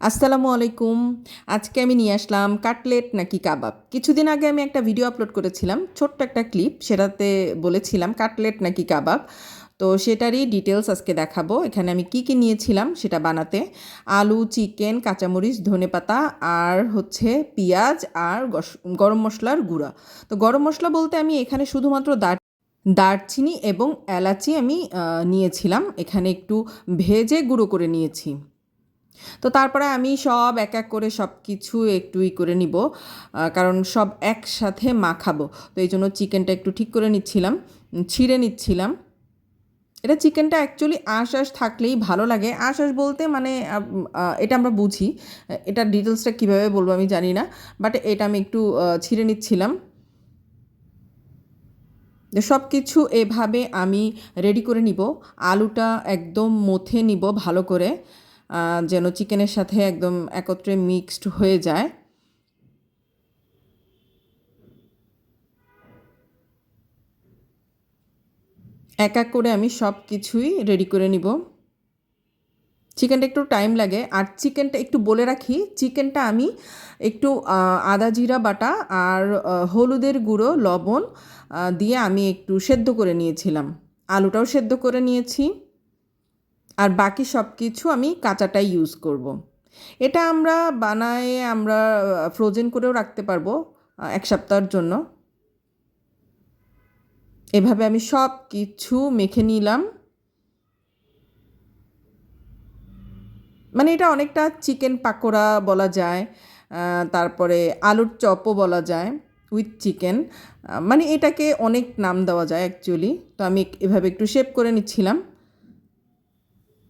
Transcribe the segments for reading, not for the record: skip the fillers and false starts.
আসসালামু আলাইকুম। আজকে আমি নিয়ে আসলাম কাটলেট নাকি কাবাব। কিছুদিন আগে আমি একটা ভিডিও আপলোড করেছিলাম, ছোট্ট একটা ক্লিপ। সেটাতে বলেছিলাম কাটলেট নাকি কাবাব। তো সেটারই ডিটেলস আজকে দেখাবো। এখানে আমি কি নিয়েছিলাম সেটা বানাতে। আলু, চিকেন, কাঁচামরিচ, ধনেপাতা আর হচ্ছে পেঁয়াজ আর গরম মশলার গুঁড়া। তো গরম মশলা বলতে আমি এখানে শুধুমাত্র দারচিনি এবং এলাচি আমি নিয়েছিলাম। এখানে একটু ভেজে গুঁড়ো করে নিয়েছি। তো তারপরে আমি সব এক এক করে সব কিছু একটু করে নিব, কারণ সব একসাথে মাখাবো। তো এই জন্য চিকেনটা একটু ঠিক করে নিচ্ছিলাম, ছিঁড়ে নিচ্ছিলাম। এটা চিকেনটা অ্যাকচুয়ালি আঁশ থাকলেই ভালো লাগে। আঁশ বলতে মানে এটা আমরা বুঝি, এটা ডিটেলসটা কীভাবে বলবো আমি জানি না, বাট এটা আমি একটু ছিঁড়ে নিচ্ছিলাম। সব কিছু এভাবে আমি রেডি করে নিব। আলুটা একদম মথে নিব ভালো করে, যেন চিকেনের সাথে একদম একত্রে মিক্সড হয়ে যায়। এক এক করে আমি সব কিছুই রেডি করে নিব। চিকেনটা একটু টাইম লাগে। আর চিকেনটা একটু বলে রাখি, চিকেনটা আমি একটু আদা জিরা বাটা আর হলুদের গুঁড়ো, লবণ দিয়ে আমি একটু সেদ্ধ করে নিয়েছিলাম। আলুটাও সেদ্ধ করে নিয়েছি, আর বাকি সব কিছু আমি কাঁচাটাই ইউজ করব। এটা আমরা বানায়ে আমরা ফ্রোজেন করেও রাখতে পারবো 1 সপ্তাহের জন্য। এভাবে আমি সব কিছু মেখে নিলাম। মানে এটা অনেকটা চিকেন পাকোড়া বলা যায়, তারপরে আলুর চপও বলা যায় উইথ চিকেন। মানে এটাকে অনেক নাম দেওয়া যায় অ্যাকচুয়ালি। তো আমি এভাবে একটু শেপ করে নিচ্ছিলাম,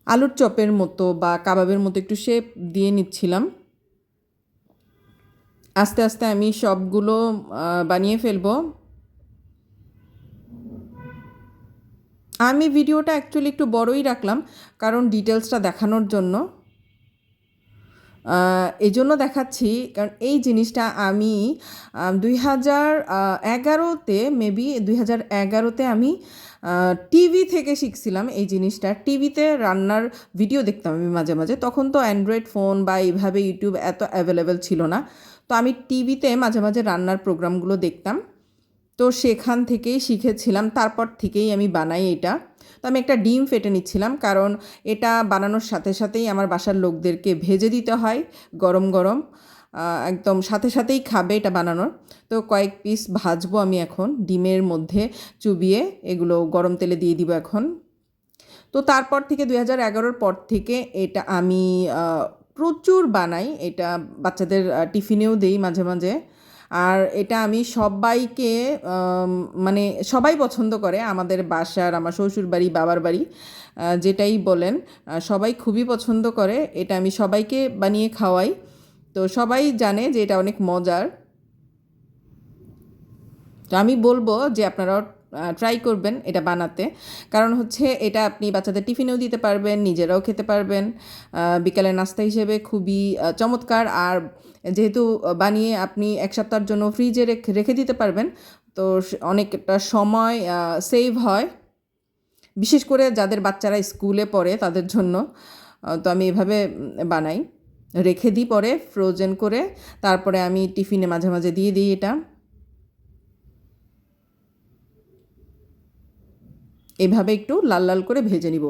আলুর চপের মতো বা কাবাবের মতো একটু শেপ দিয়ে নিচ্ছিলাম। আস্তে আস্তে আমি সবগুলো বানিয়ে ফেলবো। আমি ভিডিওটা অ্যাকচুয়ালি একটু বড়ই রাখলাম, কারণ ডিটেলসটা দেখানোর জন্য। এই জন্য দেখাচ্ছি কারণ এই জিনিসটা আমি 2011-তে মেবি 2011-তে আমি টিভি থেকে শিখছিলাম এই জিনিসটা। টিভিতে রান্নার ভিডিও দেখতাম আমি মাঝে মাঝে। তখন তো অ্যান্ড্রয়েড ফোন বা এইভাবে ইউটিউব এত অ্যাভেলেবেল ছিল না। তো আমি টিভিতে মাঝে মাঝে রান্নার প্রোগ্রামগুলো দেখতাম। তো সেখান থেকেই শিখেছিলাম, তারপর থেকেই আমি বানাই এটা। তো আমি একটা ডিম ফেটে নিচ্ছিলাম, কারণ এটা বানানোর সাথে সাথেই আমার বাসার লোকদেরকে ভেজে দিতে হয় গরম গরম, একদম সাথে সাথেই খাবে এটা বানানোর। তো কয়েক পিস ভাজবো আমি এখন ডিমের মধ্যে চুবিয়ে, এগুলো গরম তেলে দিয়ে দিব এখন। তো তারপর থেকে 2011-র পর থেকে এটা আমি প্রচুর বানাই। এটা বাচ্চাদের টিফিনেও দেই মাঝে মাঝে। আর এটা আমি সবাইকে মানে সবাই পছন্দ করে আমাদের বাসার, আমার শ্বশুরবাড়ি, বাবার বাড়ি, যেটাই বলেন, সবাই খুবই পছন্দ করে। এটা আমি সবাইকে বানিয়ে খাওয়াই। তো সবাই জানে যে এটা অনেক মজার। তো আমি বলবো যে আপনারাও ট্রাই করবেন এটা বানাতে, কারণ হচ্ছে এটা আপনি বাচ্চাদের টিফিনেও দিতে পারবেন, নিজেরাও খেতে পারবেন। বিকালের নাস্তা হিসেবে খুবই চমৎকার। আর যেহেতু বানিয়ে আপনি 1 সপ্তাহের জন্য ফ্রিজে রেখে দিতে পারবেন, তো অনেকটা সময় সেভ হয়, বিশেষ করে যাদের বাচ্চারা স্কুলে পড়ে তাদের জন্য। তো আমি এভাবে বানাই, রেখে দিই পরে ফ্রোজেন করে। তারপরে আমি টিফিনে মাঝে মাঝে দিয়ে দিই এটা। এভাবে একটু লাল লাল করে ভেজে নিব।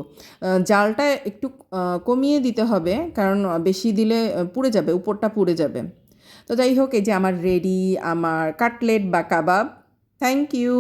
জালটা একটু কমিয়ে দিতে হবে, কারণ বেশি দিলে পুড়ে যাবে, উপরটা পুড়ে যাবে। তো যাই হোক, এই যে আমার রেডি আমার কাটলেট বা কাবাব। Thank you.